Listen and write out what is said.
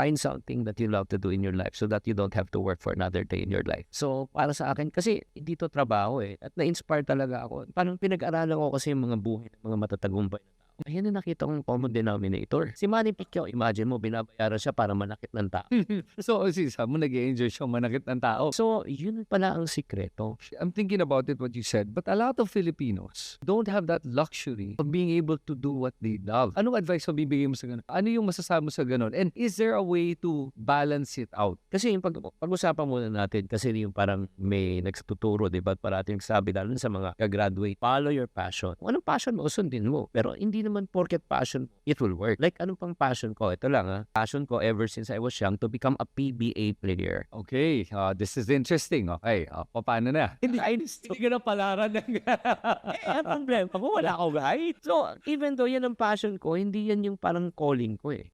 Find something that you love to do in your life so that you don't have to work for another day in your life. So, para sa akin, kasi hindi to trabaho eh. At na-inspire talaga ako. Parang pinag-aralan ko kasi yung mga buhay ng mga matatagumpay na tao. Ayan na nakita kong common denominator. Si Manny Pacquiao, imagine mo, binabayaran siya para manakit ng tao. So, sisa mo, nag-enjoy siya manakit ng tao. So, yun pala ang sikreto. I'm thinking about it, what you said, but a lot of Filipinos don't have that luxury of being able to do what they love. Anong advice mo bibigay mo sa ganun? Ano yung masasabi mo sa ganun? And is there a way to balance it out? Kasi yung pag-usapan muna natin, kasi yung parang may nagtuturo, di ba? Parating sabi lalo sa mga ka-graduate, follow your passion. Kung anong passion mo, sundin mo. Pero hindi naman porket passion, it will work. Like, anong pang passion ko? Ito lang ha. Passion ko ever since I was young to become a PBA player. Okay, this is interesting. Okay, paano na? Hindi Hindi ka na palaran ng... ang problema ko, wala ako guide. So, even though yan ang passion ko, hindi yan yung parang calling ko eh.